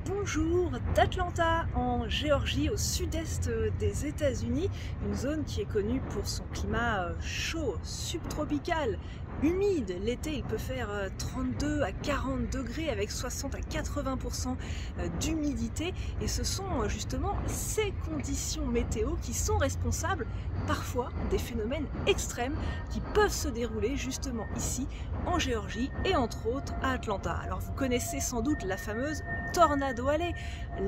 Bonjour d'Atlanta en Géorgie, au sud-est des États-Unis, une zone qui est connue pour son climat chaud, subtropical, humide. L'été, il peut faire 32 à 40 degrés avec 60 à 80% d'humidité. Et ce sont justement ces conditions météo qui sont responsables parfois des phénomènes extrêmes qui peuvent se dérouler justement ici en Géorgie et entre autres à Atlanta. Alors vous connaissez sans doute la fameuse Tornado Alley,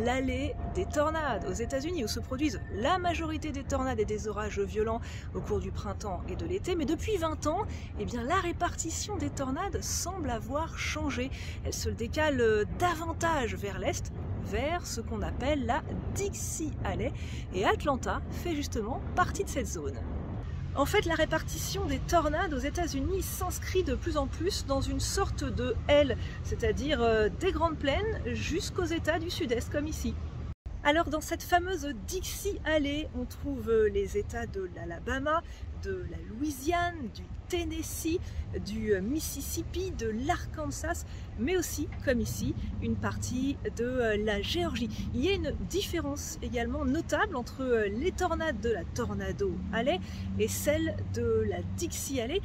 l'allée des tornades aux États-Unis où se produisent la majorité des tornades et des orages violents au cours du printemps et de l'été. Mais depuis 20 ans, eh bien, la répartition des tornades semble avoir changé. Elle se décale davantage vers l'est, vers ce qu'on appelle la Dixie Alley, et Atlanta fait justement partie de cette zone. En fait, la répartition des tornades aux États-Unis s'inscrit de plus en plus dans une sorte de L, c'est-à-dire des grandes plaines jusqu'aux États du sud-est, comme ici. Alors dans cette fameuse Dixie Alley, on trouve les États de l'Alabama, de la Louisiane, du Tennessee, du Mississippi, de l'Arkansas, mais aussi, comme ici, une partie de la Géorgie. Il y a une différence également notable entre les tornades de la Tornado Alley et celles de la Dixie Alley.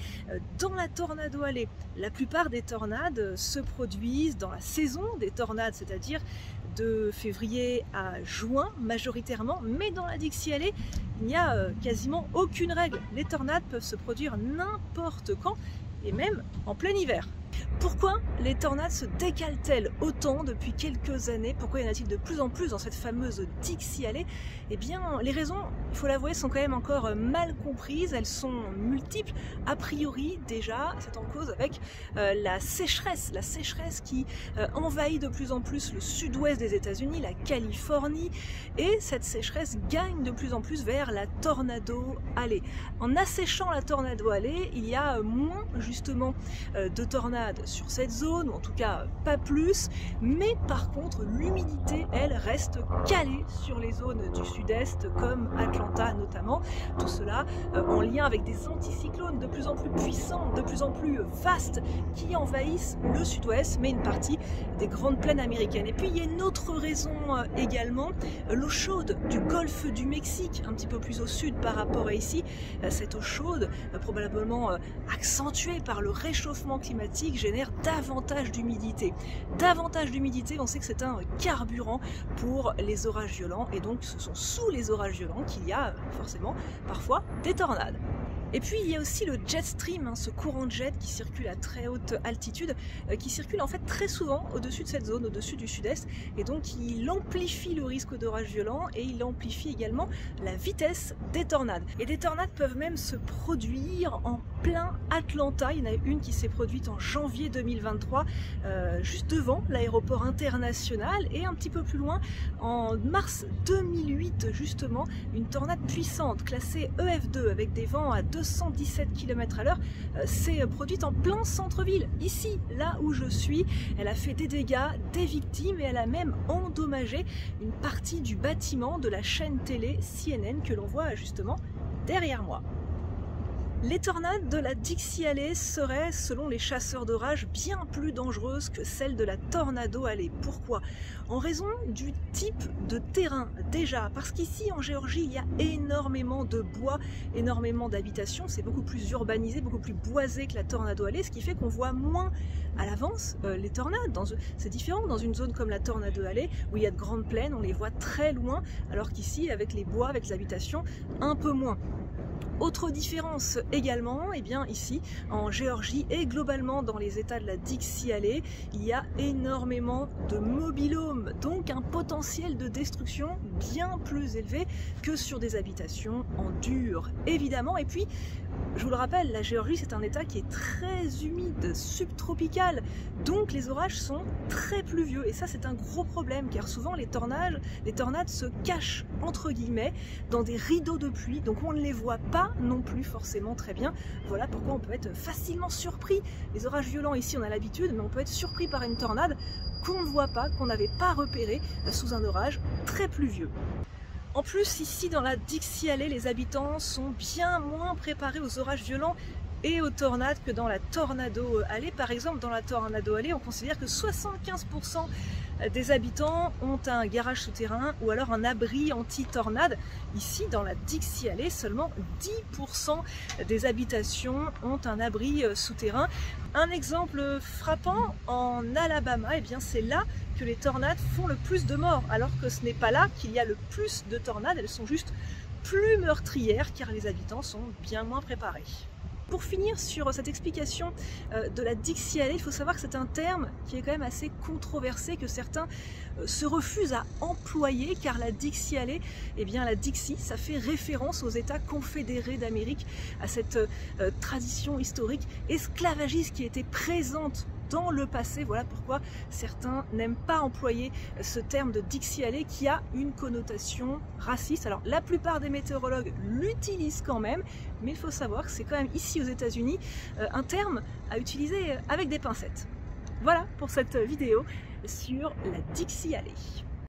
Dans la Tornado Alley, la plupart des tornades se produisent dans la saison des tornades, c'est-à-dire de février à juin majoritairement, mais dans la Dixie Alley, il n'y a quasiment aucune règle. Les tornades peuvent se produire n'importe quand et même en plein hiver. Pourquoi les tornades se décalent-elles autant depuis quelques années? Pourquoi y en a-t-il de plus en plus dans cette fameuse Dixie Alley? Eh bien, les raisons, il faut l'avouer, sont quand même encore mal comprises. Elles sont multiples. A priori, déjà, c'est en cause avec la sécheresse qui envahit de plus en plus le sud-ouest des États-Unis, la Californie, et cette sécheresse gagne de plus en plus vers la Tornado Alley. En asséchant la Tornado Alley, il y a moins justement de tornades sur cette zone, ou en tout cas pas plus, mais par contre l'humidité, elle, reste calée sur les zones du sud-est comme Atlanta notamment, tout cela en lien avec des anticyclones de plus en plus puissants, de plus en plus vastes, qui envahissent le sud-ouest, mais une partie des grandes plaines américaines. Et puis il y a une autre raison également, l'eau chaude du golfe du Mexique, un petit peu plus au sud par rapport à ici. Cette eau chaude, probablement accentuée par le réchauffement climatique, génère davantage d'humidité. Davantage d'humidité, on sait que c'est un carburant pour les orages violents, et donc ce sont sous les orages violents qu'il y a forcément parfois des tornades. Et puis il y a aussi le jet stream, ce courant de jet qui circule à très haute altitude, qui circule en fait très souvent au-dessus de cette zone, au-dessus du sud-est, et donc il amplifie le risque d'orage violent et il amplifie également la vitesse des tornades. Et des tornades peuvent même se produire en plein Atlanta. Il y en a une qui s'est produite en janvier 2023, juste devant l'aéroport international, et un petit peu plus loin, en mars 2008 justement, une tornade puissante classée EF2 avec des vents à 217 km/h s'est produite en plein centre-ville, ici, là où je suis. Elle a fait des dégâts, des victimes, et elle a même endommagé une partie du bâtiment de la chaîne télé CNN que l'on voit justement derrière moi. Les tornades de la Dixie Alley seraient, selon les chasseurs d'orage, bien plus dangereuses que celles de la Tornado Alley. Pourquoi? En raison du type de terrain, déjà, parce qu'ici en Géorgie, il y a énormément de bois, énormément d'habitations, c'est beaucoup plus urbanisé, beaucoup plus boisé que la Tornado Alley, ce qui fait qu'on voit moins à l'avance les tornades. C'est différent dans une zone comme la Tornado Alley, où il y a de grandes plaines, on les voit très loin, alors qu'ici, avec les bois, avec les habitations, un peu moins. Autre différence également, eh bien ici en Géorgie et globalement dans les États de la Dixie Alley, il y a énormément de mobil-homes, donc un potentiel de destruction bien plus élevé que sur des habitations en dur, évidemment. Et puis, je vous le rappelle, la Géorgie, c'est un État qui est très humide, subtropical, donc les orages sont très pluvieux, et ça c'est un gros problème, car souvent les tornades se cachent entre guillemets dans des rideaux de pluie, donc on ne les voit pas non plus forcément très bien. Voilà pourquoi on peut être facilement surpris. Les orages violents ici on a l'habitude, mais on peut être surpris par une tornade qu'on ne voit pas, qu'on n'avait pas repéré sous un orage très pluvieux. En plus, ici dans la Dixie Alley, les habitants sont bien moins préparés aux orages violents et aux tornades que dans la Tornado Alley. Par exemple, dans la Tornado Alley, on considère que 75% des habitants ont un garage souterrain ou alors un abri anti-tornade. Ici, dans la Dixie Alley, seulement 10% des habitations ont un abri souterrain. Un exemple frappant, en Alabama, eh bien c'est là que les tornades font le plus de morts, alors que ce n'est pas là qu'il y a le plus de tornades, elles sont juste plus meurtrières car les habitants sont bien moins préparés. Pour finir sur cette explication de la Dixie Alley, il faut savoir que c'est un terme qui est quand même assez controversé, que certains se refusent à employer, car la Dixie Alley, eh bien la Dixie, ça fait référence aux États confédérés d'Amérique, à cette tradition historique esclavagiste qui était présente dans le passé. Voilà pourquoi certains n'aiment pas employer ce terme de Dixie Alley qui a une connotation raciste. Alors la plupart des météorologues l'utilisent quand même, mais il faut savoir que c'est quand même ici aux États-Unis un terme à utiliser avec des pincettes. Voilà pour cette vidéo sur la Dixie Alley.